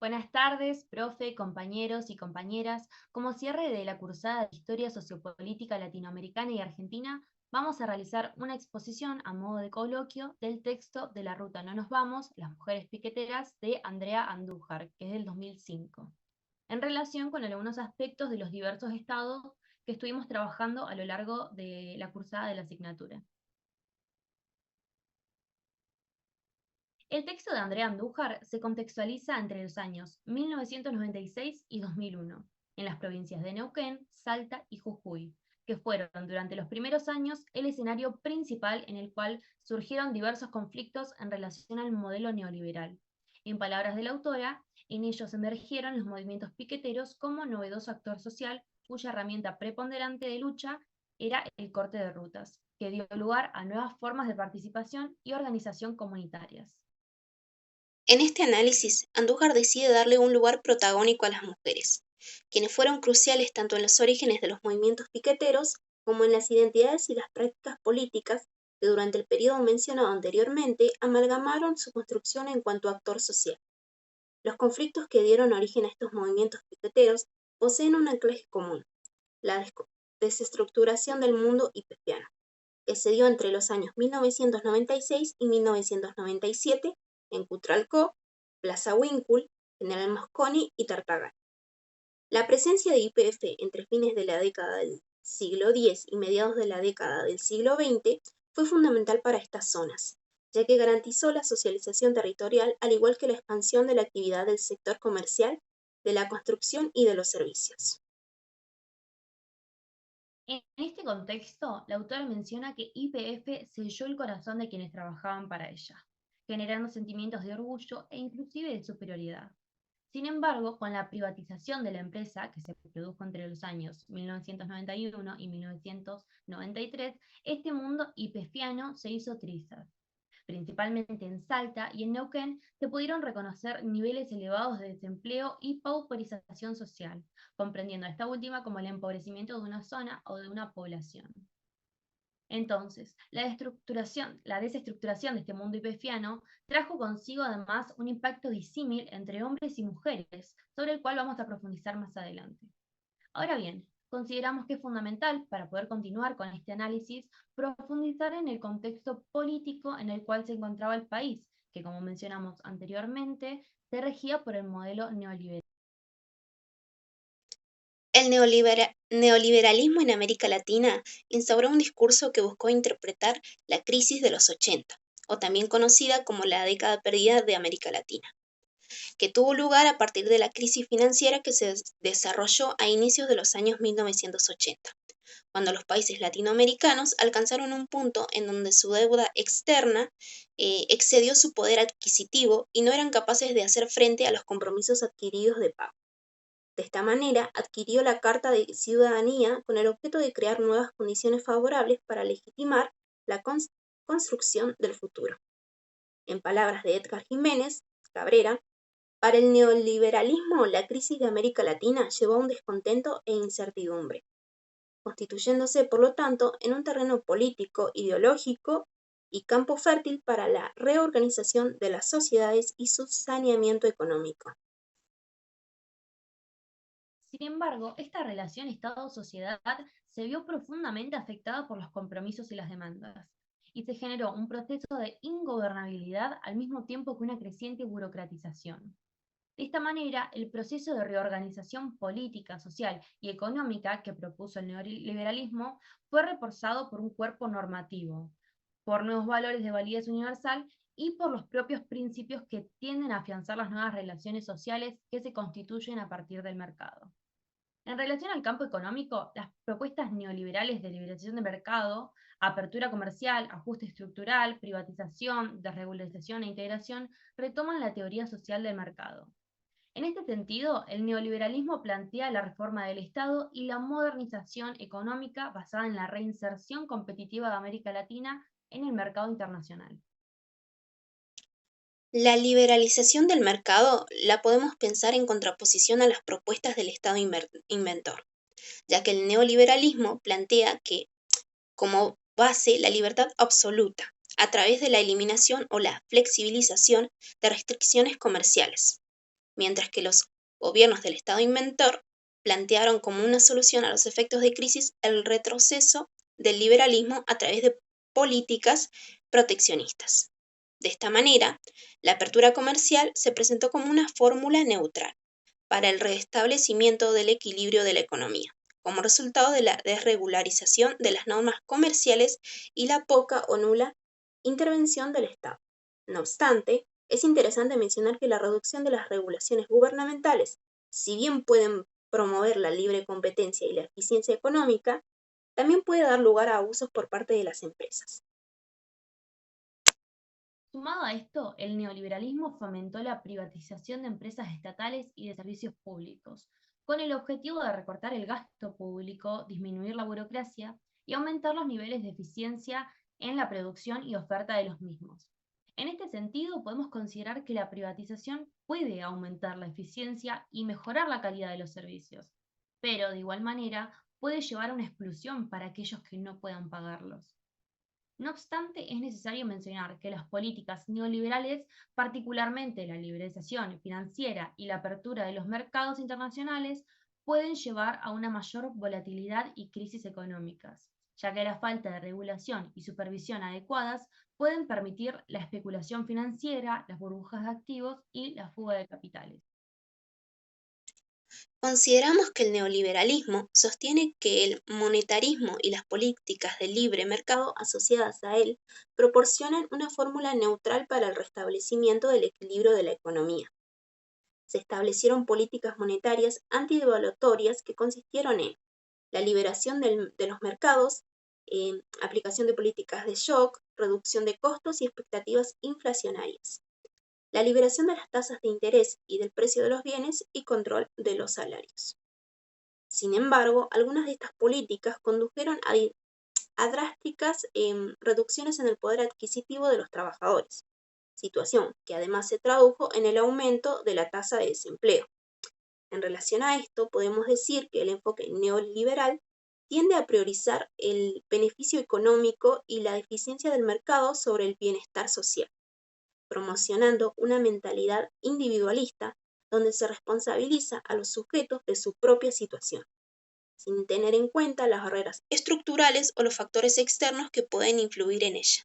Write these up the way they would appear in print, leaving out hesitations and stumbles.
Buenas tardes, profe, compañeros y compañeras. Como cierre de la cursada de Historia Sociopolítica Latinoamericana y Argentina, vamos a realizar una exposición a modo de coloquio del texto de La Ruta No Nos Vamos, Las Mujeres Piqueteras, de Andrea Andújar, que es del 2005, en relación con algunos aspectos de los diversos estados que estuvimos trabajando a lo largo de la cursada de la asignatura. El texto de Andrea Andújar se contextualiza entre los años 1996 y 2001, en las provincias de Neuquén, Salta y Jujuy, que fueron durante los primeros años el escenario principal en el cual surgieron diversos conflictos en relación al modelo neoliberal. En palabras de la autora, en ellos emergieron los movimientos piqueteros como novedoso actor social cuya herramienta preponderante de lucha era el corte de rutas, que dio lugar a nuevas formas de participación y organización comunitarias. En este análisis, Andújar decide darle un lugar protagónico a las mujeres, quienes fueron cruciales tanto en los orígenes de los movimientos piqueteros como en las identidades y las prácticas políticas que durante el periodo mencionado anteriormente amalgamaron su construcción en cuanto a actor social. Los conflictos que dieron origen a estos movimientos piqueteros poseen un anclaje común, la desestructuración del mundo hipefiano, que se dio entre los años 1996 y 1997 en Cutralcó, Plaza Winkle, General Mosconi y Tartagal. La presencia de YPF entre fines de la década del siglo X y mediados de la década del siglo XX fue fundamental para estas zonas, ya que garantizó la socialización territorial al igual que la expansión de la actividad del sector comercial, de la construcción y de los servicios. En este contexto, la autora menciona que YPF selló el corazón de quienes trabajaban para ella, generando sentimientos de orgullo e inclusive de superioridad. Sin embargo, con la privatización de la empresa, que se produjo entre los años 1991 y 1993, este mundo hipefiano se hizo trizas. Principalmente en Salta y en Neuquén, se pudieron reconocer niveles elevados de desempleo y pauperización social, comprendiendo esta última como el empobrecimiento de una zona o de una población. Entonces, la desestructuración de este mundo hipefiano trajo consigo además un impacto disímil entre hombres y mujeres, sobre el cual vamos a profundizar más adelante. Ahora bien, consideramos que es fundamental, para poder continuar con este análisis, profundizar en el contexto político en el cual se encontraba el país, que como mencionamos anteriormente, se regía por el modelo neoliberal. El neoliberalismo en América Latina instauró un discurso que buscó interpretar la crisis de los 80, o también conocida como la década perdida de América Latina, que tuvo lugar a partir de la crisis financiera que se desarrolló a inicios de los años 1980, cuando los países latinoamericanos alcanzaron un punto en donde su deuda externa excedió su poder adquisitivo y no eran capaces de hacer frente a los compromisos adquiridos de pago. De esta manera, adquirió la Carta de Ciudadanía con el objeto de crear nuevas condiciones favorables para legitimar la construcción del futuro. En palabras de Edgar Jiménez Cabrera, para el neoliberalismo la crisis de América Latina llevó a un descontento e incertidumbre, constituyéndose, por lo tanto, en un terreno político, ideológico y campo fértil para la reorganización de las sociedades y su saneamiento económico. Sin embargo, esta relación Estado-sociedad se vio profundamente afectada por los compromisos y las demandas, y se generó un proceso de ingobernabilidad al mismo tiempo que una creciente burocratización. De esta manera, el proceso de reorganización política, social y económica que propuso el neoliberalismo fue reforzado por un cuerpo normativo, por nuevos valores de validez universal y por los propios principios que tienden a afianzar las nuevas relaciones sociales que se constituyen a partir del mercado. En relación al campo económico, las propuestas neoliberales de liberalización de mercado, apertura comercial, ajuste estructural, privatización, desregulación e integración retoman la teoría social del mercado. En este sentido, el neoliberalismo plantea la reforma del Estado y la modernización económica basada en la reinserción competitiva de América Latina en el mercado internacional. La liberalización del mercado la podemos pensar en contraposición a las propuestas del Estado inventor, ya que el neoliberalismo plantea que, como base, la libertad absoluta, a través de la eliminación o la flexibilización de restricciones comerciales, mientras que los gobiernos del Estado inventor plantearon como una solución a los efectos de crisis el retroceso del liberalismo a través de políticas proteccionistas. De esta manera, la apertura comercial se presentó como una fórmula neutral para el restablecimiento del equilibrio de la economía, como resultado de la desregularización de las normas comerciales y la poca o nula intervención del Estado. No obstante, es interesante mencionar que la reducción de las regulaciones gubernamentales, si bien pueden promover la libre competencia y la eficiencia económica, también puede dar lugar a abusos por parte de las empresas. Sumado a esto, el neoliberalismo fomentó la privatización de empresas estatales y de servicios públicos, con el objetivo de recortar el gasto público, disminuir la burocracia y aumentar los niveles de eficiencia en la producción y oferta de los mismos. En este sentido, podemos considerar que la privatización puede aumentar la eficiencia y mejorar la calidad de los servicios, pero de igual manera puede llevar a una exclusión para aquellos que no puedan pagarlos. No obstante, es necesario mencionar que las políticas neoliberales, particularmente la liberalización financiera y la apertura de los mercados internacionales, pueden llevar a una mayor volatilidad y crisis económicas, ya que la falta de regulación y supervisión adecuadas pueden permitir la especulación financiera, las burbujas de activos y la fuga de capitales. Consideramos que el neoliberalismo sostiene que el monetarismo y las políticas de libre mercado asociadas a él proporcionan una fórmula neutral para el restablecimiento del equilibrio de la economía. Se establecieron políticas monetarias antidevaluatorias que consistieron en la liberación de los mercados, aplicación de políticas de shock, reducción de costos y expectativas inflacionarias, la liberación de las tasas de interés y del precio de los bienes y control de los salarios. Sin embargo, algunas de estas políticas condujeron a drásticas reducciones en el poder adquisitivo de los trabajadores, situación que además se tradujo en el aumento de la tasa de desempleo. En relación a esto, podemos decir que el enfoque neoliberal tiende a priorizar el beneficio económico y la eficiencia del mercado sobre el bienestar social, promocionando una mentalidad individualista donde se responsabiliza a los sujetos de su propia situación, sin tener en cuenta las barreras estructurales o los factores externos que pueden influir en ella.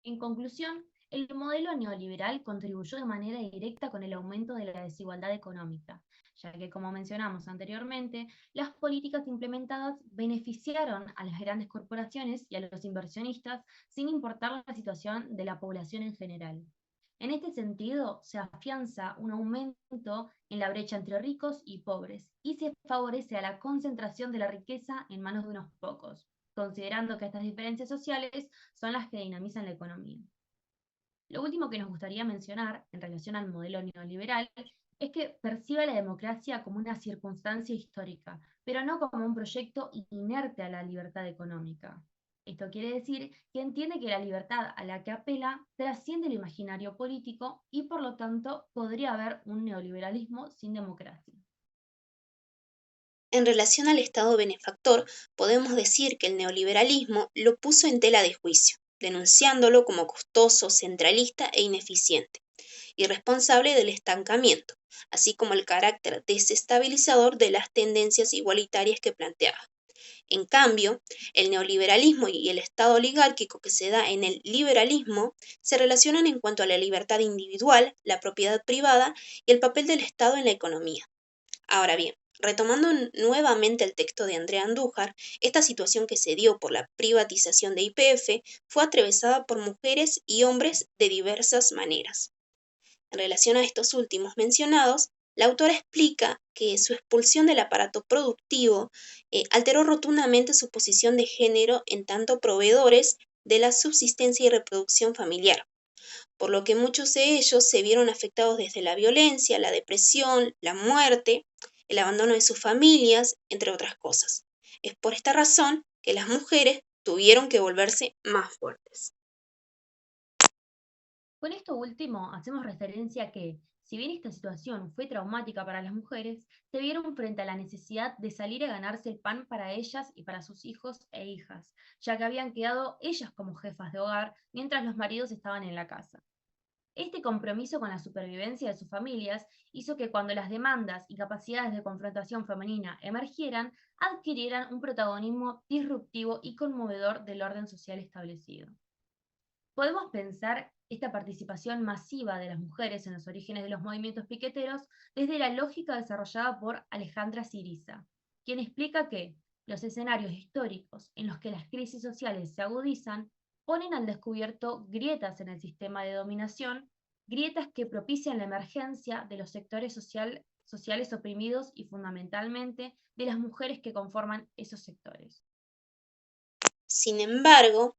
En conclusión, el modelo neoliberal contribuyó de manera directa con el aumento de la desigualdad económica, ya que, como mencionamos anteriormente, las políticas implementadas beneficiaron a las grandes corporaciones y a los inversionistas sin importar la situación de la población en general. En este sentido, se afianza un aumento en la brecha entre ricos y pobres y se favorece a la concentración de la riqueza en manos de unos pocos, considerando que estas diferencias sociales son las que dinamizan la economía. Lo último que nos gustaría mencionar en relación al modelo neoliberal es que percibe la democracia como una circunstancia histórica, pero no como un proyecto inerte a la libertad económica. Esto quiere decir que entiende que la libertad a la que apela trasciende el imaginario político y por lo tanto podría haber un neoliberalismo sin democracia. En relación al Estado benefactor, podemos decir que el neoliberalismo lo puso en tela de juicio, denunciándolo como costoso, centralista e ineficiente, y responsable del estancamiento, así como el carácter desestabilizador de las tendencias igualitarias que planteaba. En cambio, el neoliberalismo y el Estado oligárquico que se da en el liberalismo se relacionan en cuanto a la libertad individual, la propiedad privada y el papel del Estado en la economía. Ahora bien, retomando nuevamente el texto de Andrea Andújar, esta situación que se dio por la privatización de YPF fue atravesada por mujeres y hombres de diversas maneras. En relación a estos últimos mencionados, la autora explica que su expulsión del aparato productivo alteró rotundamente su posición de género en tanto proveedores de la subsistencia y reproducción familiar, por lo que muchos de ellos se vieron afectados desde la violencia, la depresión, la muerte, el abandono de sus familias, entre otras cosas. Es por esta razón que las mujeres tuvieron que volverse más fuertes. Con esto último, hacemos referencia a que, si bien esta situación fue traumática para las mujeres, se vieron frente a la necesidad de salir a ganarse el pan para ellas y para sus hijos e hijas, ya que habían quedado ellas como jefas de hogar mientras los maridos estaban en la casa. Este compromiso con la supervivencia de sus familias hizo que cuando las demandas y capacidades de confrontación femenina emergieran, adquirieran un protagonismo disruptivo y conmovedor del orden social establecido. Podemos pensar esta participación masiva de las mujeres en los orígenes de los movimientos piqueteros desde la lógica desarrollada por Alejandra Siriza, quien explica que los escenarios históricos en los que las crisis sociales se agudizan ponen al descubierto grietas en el sistema de dominación, grietas que propician la emergencia de los sectores sociales oprimidos y fundamentalmente de las mujeres que conforman esos sectores. Sin embargo,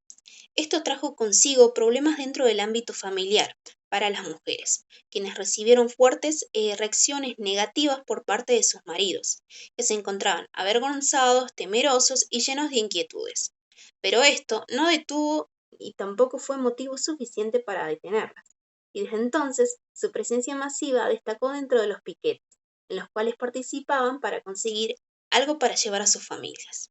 esto trajo consigo problemas dentro del ámbito familiar para las mujeres, quienes recibieron fuertes reacciones negativas por parte de sus maridos, que se encontraban avergonzados, temerosos y llenos de inquietudes. Pero esto no detuvo y tampoco fue motivo suficiente para detenerlas. Y desde entonces, su presencia masiva destacó dentro de los piquetes, en los cuales participaban para conseguir algo para llevar a sus familias.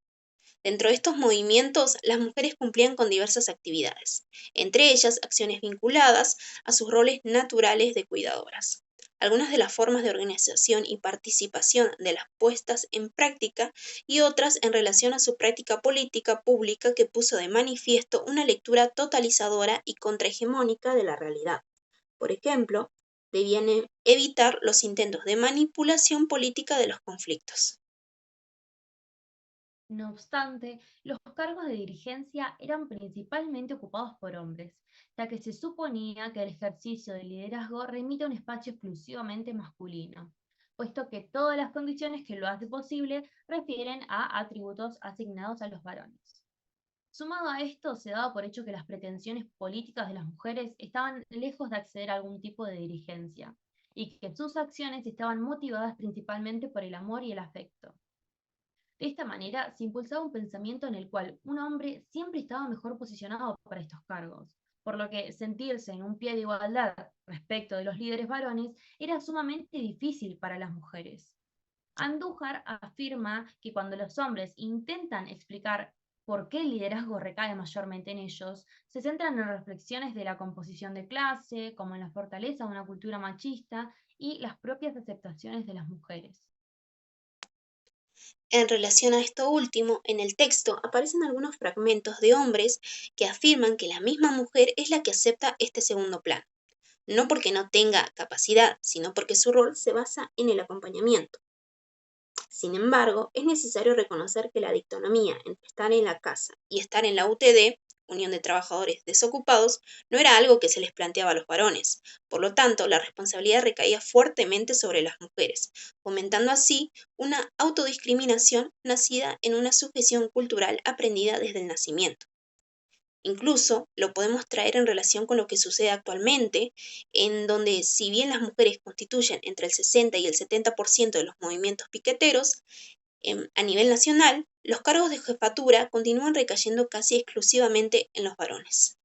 Dentro de estos movimientos, las mujeres cumplían con diversas actividades, entre ellas acciones vinculadas a sus roles naturales de cuidadoras. Algunas de las formas de organización y participación de las puestas en práctica y otras en relación a su práctica política pública que puso de manifiesto una lectura totalizadora y contrahegemónica de la realidad. Por ejemplo, debían evitar los intentos de manipulación política de los conflictos. No obstante, los cargos de dirigencia eran principalmente ocupados por hombres, ya que se suponía que el ejercicio del liderazgo remite a un espacio exclusivamente masculino, puesto que todas las condiciones que lo hacen posible refieren a atributos asignados a los varones. Sumado a esto, se daba por hecho que las pretensiones políticas de las mujeres estaban lejos de acceder a algún tipo de dirigencia, y que sus acciones estaban motivadas principalmente por el amor y el afecto. De esta manera, se impulsaba un pensamiento en el cual un hombre siempre estaba mejor posicionado para estos cargos, por lo que sentirse en un pie de igualdad respecto de los líderes varones era sumamente difícil para las mujeres. Andújar afirma que cuando los hombres intentan explicar por qué el liderazgo recae mayormente en ellos, se centran en reflexiones de la composición de clase, como en la fortaleza de una cultura machista y las propias aceptaciones de las mujeres. En relación a esto último, en el texto aparecen algunos fragmentos de hombres que afirman que la misma mujer es la que acepta este segundo plano, no porque no tenga capacidad, sino porque su rol se basa en el acompañamiento. Sin embargo, es necesario reconocer que la dictonomía entre estar en la casa y estar en la UTD, Unión de Trabajadores Desocupados, no era algo que se les planteaba a los varones. Por lo tanto, la responsabilidad recaía fuertemente sobre las mujeres, fomentando así una autodiscriminación nacida en una sujeción cultural aprendida desde el nacimiento. Incluso lo podemos traer en relación con lo que sucede actualmente, en donde si bien las mujeres constituyen entre el 60 y el 70% de los movimientos piqueteros, a nivel nacional, los cargos de jefatura continúan recayendo casi exclusivamente en los varones.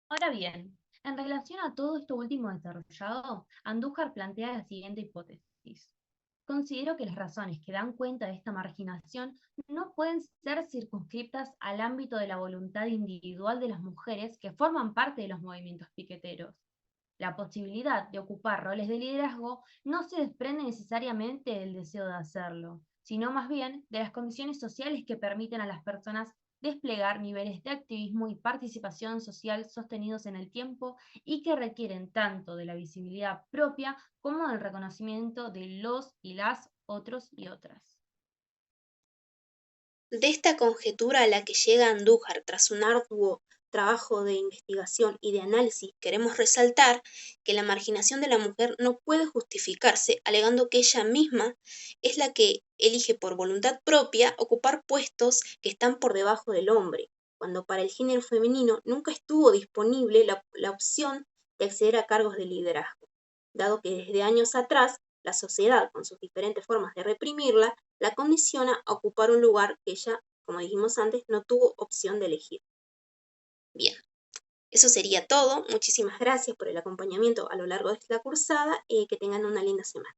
Ahora bien, en relación a todo esto último desarrollado, Andújar plantea la siguiente hipótesis. Considero que las razones que dan cuenta de esta marginación no pueden ser circunscriptas al ámbito de la voluntad individual de las mujeres que forman parte de los movimientos piqueteros. La posibilidad de ocupar roles de liderazgo no se desprende necesariamente del deseo de hacerlo, sino más bien de las condiciones sociales que permiten a las personas desplegar niveles de activismo y participación social sostenidos en el tiempo y que requieren tanto de la visibilidad propia como del reconocimiento de los y las otros y otras. De esta conjetura a la que llega Andújar tras un arduo trabajo de investigación y de análisis, queremos resaltar que la marginación de la mujer no puede justificarse alegando que ella misma es la que elige por voluntad propia ocupar puestos que están por debajo del hombre, cuando para el género femenino nunca estuvo disponible la opción de acceder a cargos de liderazgo, dado que desde años atrás la sociedad, con sus diferentes formas de reprimirla, la condiciona a ocupar un lugar que ella, como dijimos antes, no tuvo opción de elegir. Bien, eso sería todo. Muchísimas gracias por el acompañamiento a lo largo de esta cursada y que tengan una linda semana.